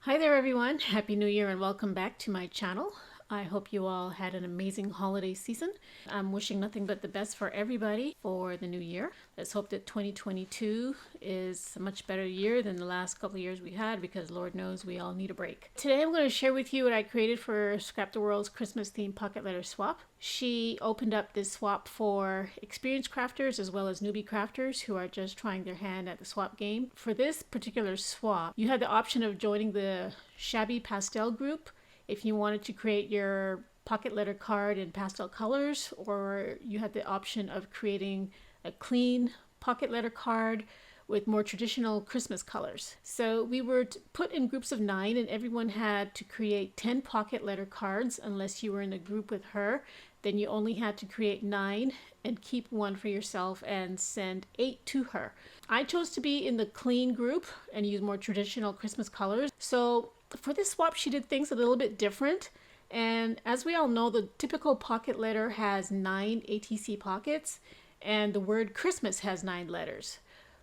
Hi there everyone, Happy New Year and welcome back to my channel. I hope you all had an amazing holiday season. I'm wishing nothing but the best for everybody for the new year. Let's hope that 2022 is a much better year than the last couple of years we had, because Lord knows we all need a break. Today I'm going to share with you what I created for Scrapdaworld's Christmas themed pocket letter swap. She opened up this swap for experienced crafters as well as newbie crafters who are just trying their hand at the swap game. For this particular swap, you had the option of joining the Shabby Pastel group if you wanted to create your pocket letter card in pastel colors, or you had the option of creating a clean pocket letter card with more traditional Christmas colors. So we were put in groups of 9 and everyone had to create 10 pocket letter cards. Unless you were in a group with her, then you only had to create 9 and keep 1 for yourself and send 8 to her. I chose to be in the clean group and use more traditional Christmas colors. So for this swap, she did things a little bit different. And as we all know, the typical pocket letter has 9 ATC pockets, and the word Christmas has 9 letters.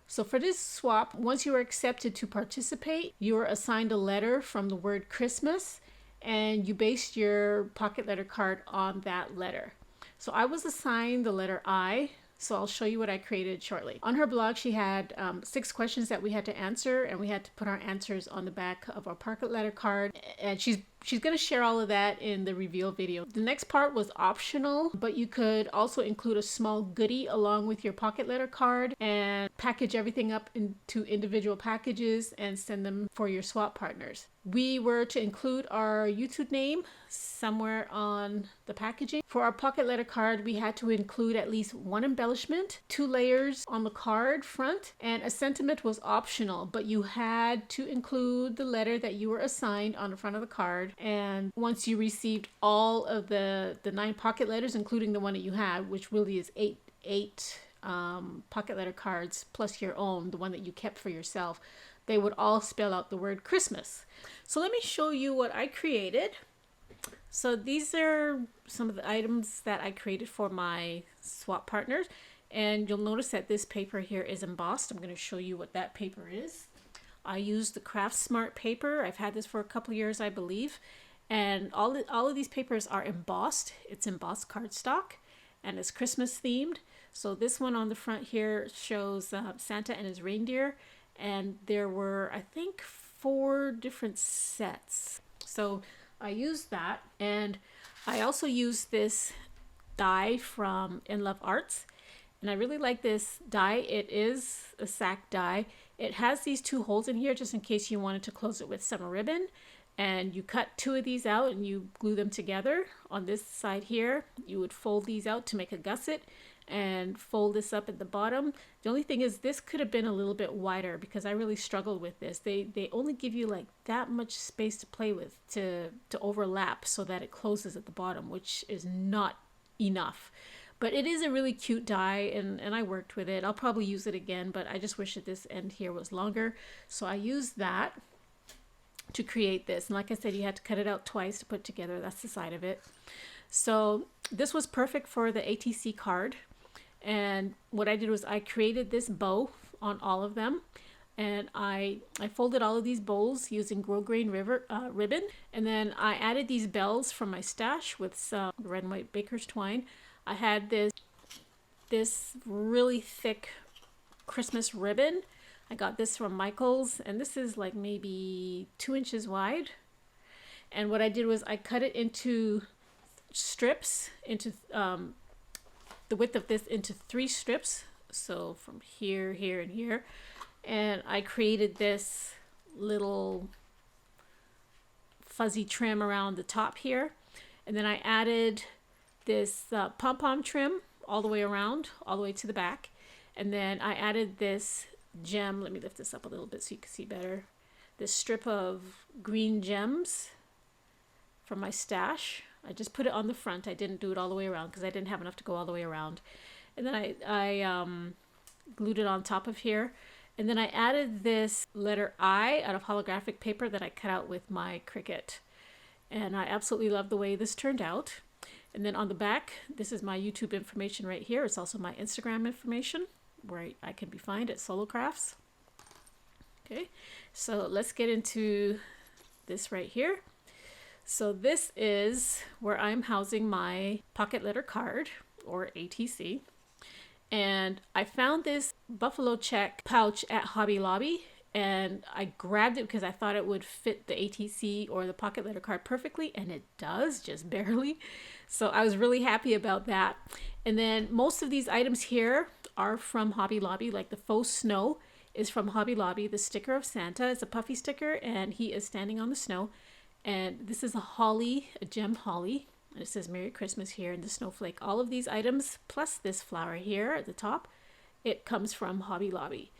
So for this swap, once you are accepted to participate, you are assigned a letter from the word Christmas, and you based your pocket letter card on that letter. So I was assigned the letter I. So I'll show you what I created shortly. On her blog, she had 6 questions that we had to answer, and we had to put our answers on the back of our pocket letter card. And she's going to share all of that in the reveal video. The next part was optional, but you could also include a small goodie along with your pocket letter card and package everything up into individual packages and send them for your swap partners. We were to include our YouTube name somewhere on the packaging. For our pocket letter card, we had to include at least 1 embellishment, 2 layers on the card front, and a sentiment was optional, but you had to include the letter that you were assigned on the front of the card. And once you received all of the 9 pocket letters, including the one that you had, which really is eight pocket letter cards plus your own, the one that you kept for yourself, they would all spell out the word Christmas. So let me show you what I created. So these are some of the items that I created for my swap partners. And you'll notice that this paper here is embossed. I'm going to show you what that paper is. I used the Craft Smart paper. I've had this for a couple years, I believe. And all of these papers are embossed. It's embossed cardstock and it's Christmas themed. So this one on the front here shows Santa and his reindeer. And there were, I think, 4 different sets. So I used that, and I also used this die from In Love Arts, and I really like this die. It is a sack die. It has these 2 holes in here just in case you wanted to close it with some ribbon, and you cut 2 of these out and you glue them together. On this side here, you would fold these out to make a gusset and fold this up at the bottom. The only thing is this could have been a little bit wider because I really struggled with this. They only give you like that much space to play with to overlap so that it closes at the bottom, which is not enough. But it is a really cute die, and I worked with it. I'll probably use it again, but I just wish that this end here was longer. So I used that to create this. And like I said, you had to cut it out twice to put together. That's the side of it. So this was perfect for the ATC card. And what I did was I created this bow on all of them, and I folded all of these bows using grosgrain ribbon, and then I added these bells from my stash with some red and white baker's twine. I had this really thick Christmas ribbon. I got this from Michael's, and this is like maybe 2 inches wide. And what I did was I cut it into strips, into the width of this into 3 strips, so from here, here, and here. And I created this little fuzzy trim around the top here, and then I added this pom-pom trim all the way around, all the way to the back. And then I added this gem. Let me lift this up a little bit so you can see better. This strip of green gems from my stash. I just put it on the front. I didn't do it all the way around because I didn't have enough to go all the way around. And then I glued it on top of here. And then I added this letter I out of holographic paper that I cut out with my Cricut. And I absolutely love the way this turned out. And then on the back, this is my YouTube information right here. It's also my Instagram information where I can be found at Solo Crafts. Okay, so let's get into this right here. So this is where I'm housing my pocket letter card, or ATC. And I found this buffalo check pouch at Hobby Lobby, and I grabbed it because I thought it would fit the ATC or the pocket letter card perfectly, and it does, just barely. So I was really happy about that. And then most of these items here are from Hobby Lobby, like the faux snow is from Hobby Lobby. The sticker of Santa is a puffy sticker, and he is standing on the snow. And this is a holly, a gem holly. And it says Merry Christmas here in the snowflake. All of these items, plus this flower here at the top, it comes from Hobby Lobby.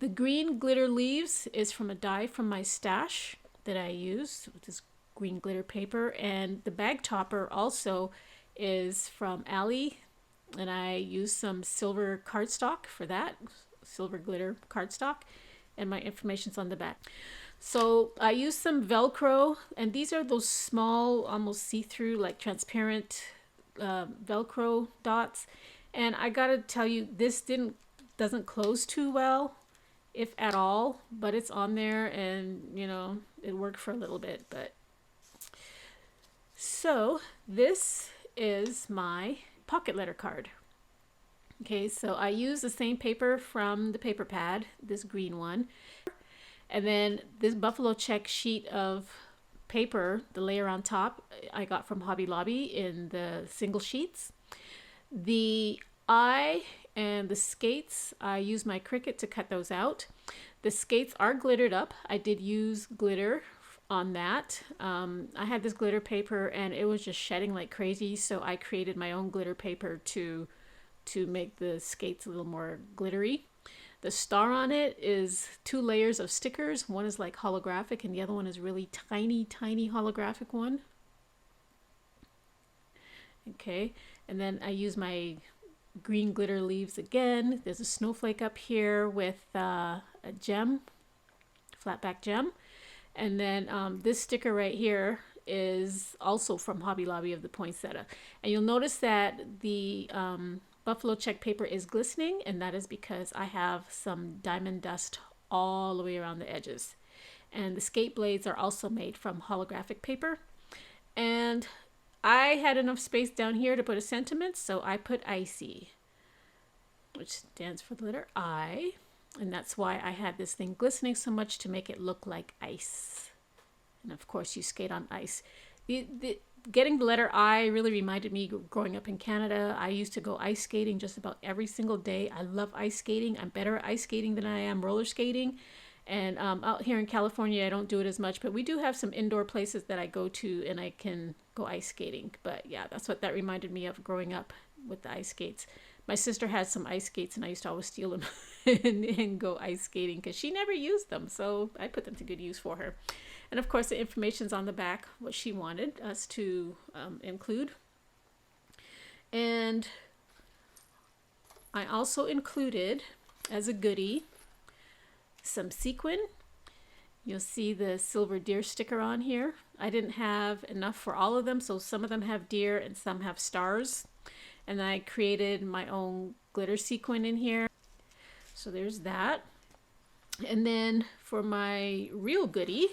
The green glitter leaves is from a die from my stash that I use with this green glitter paper. And the bag topper also is from Allie. And I use some silver cardstock for that, silver glitter cardstock. And my information's on the back. So I use some Velcro, and these are those small, almost see-through, like transparent Velcro dots. And I gotta tell you, this doesn't close too well, if at all, but it's on there, and you know, it worked for a little bit. But so this is my pocket letter card. Okay, so I use the same paper from the paper pad, this green one. And then this buffalo check sheet of paper, the layer on top, I got from Hobby Lobby in the single sheets. The eye and the skates, I use my Cricut to cut those out. The skates are glittered up. I did use glitter on that. I had this glitter paper and it was just shedding like crazy, so I created my own glitter paper to make the skates a little more glittery. The star on it is 2 layers of stickers. One is like holographic and the other one is really tiny, tiny holographic one. Okay, and then I use my green glitter leaves again. There's a snowflake up here with a gem, flat back gem. And then this sticker right here is also from Hobby Lobby of the poinsettia. And you'll notice that the buffalo check paper is glistening, and that is because I have some diamond dust all the way around the edges. And the skate blades are also made from holographic paper. And I had enough space down here to put a sentiment, so I put icy, which stands for the letter I. And that's why I had this thing glistening so much, to make it look like ice. And of course you skate on ice. Getting the letter I really reminded me growing up in Canada. I used to go ice skating just about every single day. I love ice skating. I'm better at ice skating than I am roller skating. And out here in California, I don't do it as much, but we do have some indoor places that I go to and I can go ice skating. But yeah, that's what that reminded me of growing up with the ice skates. My sister had some ice skates and I used to always steal them and go ice skating because she never used them. So I put them to good use for her. And of course, the information's on the back, what she wanted us to include. And I also included, as a goodie, some sequin. You'll see the silver deer sticker on here. I didn't have enough for all of them, so some of them have deer and some have stars. And I created my own glitter sequin in here. So there's that. And then for my real goodie,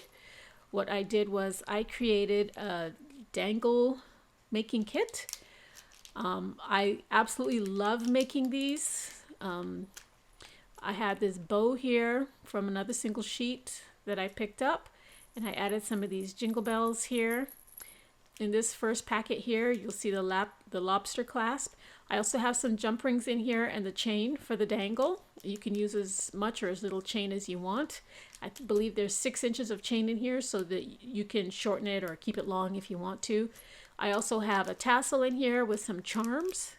what I did was I created a dangle making kit. I absolutely love making these. I had this bow here from another single sheet that I picked up, and I added some of these jingle bells here. In this first packet here, you'll see the lobster clasp. I also have some jump rings in here and the chain for the dangle. You can use as much or as little chain as you want. I believe there's 6 inches of chain in here so that you can shorten it or keep it long if you want to. I also have a tassel in here with some charms.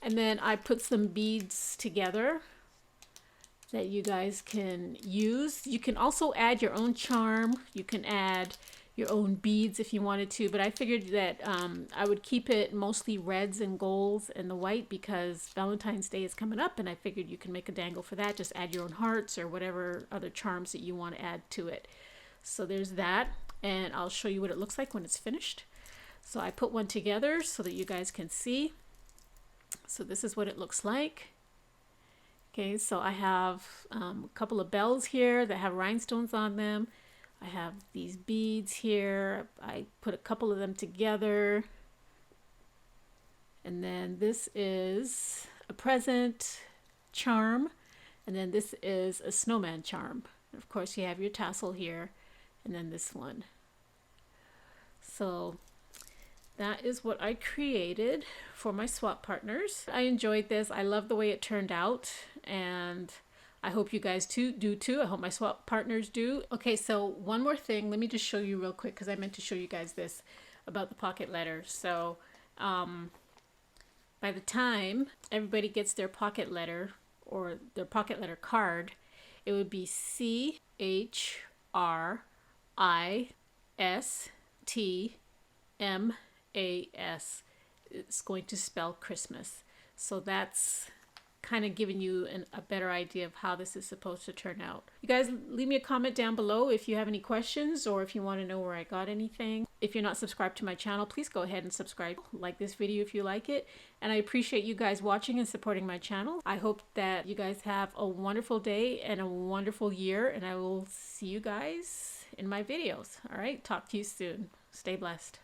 And then I put some beads together that you guys can use. You can also add your own charm. You can add your own beads if you wanted to, but I figured that I would keep it mostly reds and golds and the white because Valentine's Day is coming up, and I figured you can make a dangle for that. Just add your own hearts or whatever other charms that you want to add to it. So there's that, and I'll show you what it looks like when it's finished. So I put one together so that you guys can see. So this is what it looks like. Okay, so I have a couple of bells here that have rhinestones on them. I have these beads here. I put a couple of them together. And then this is a present charm. And then this is a snowman charm. And of course you have your tassel here. And then this one. So that is what I created for my swap partners. I enjoyed this. I love the way it turned out. And I hope you guys do too. I hope my swap partners do. Okay, so one more thing. Let me just show you real quick because I meant to show you guys this about the pocket letter. So by the time everybody gets their pocket letter or their pocket letter card, it would be CHRISTMAS. It's going to spell Christmas. So that's kind of giving you a better idea of how this is supposed to turn out. You guys leave me a comment down below if you have any questions or if you want to know where I got anything. If you're not subscribed to my channel, please go ahead and subscribe. Like this video if you like it. And I appreciate you guys watching and supporting my channel. I hope that you guys have a wonderful day and a wonderful year, and I will see you guys in my videos. All right, talk to you soon. Stay blessed.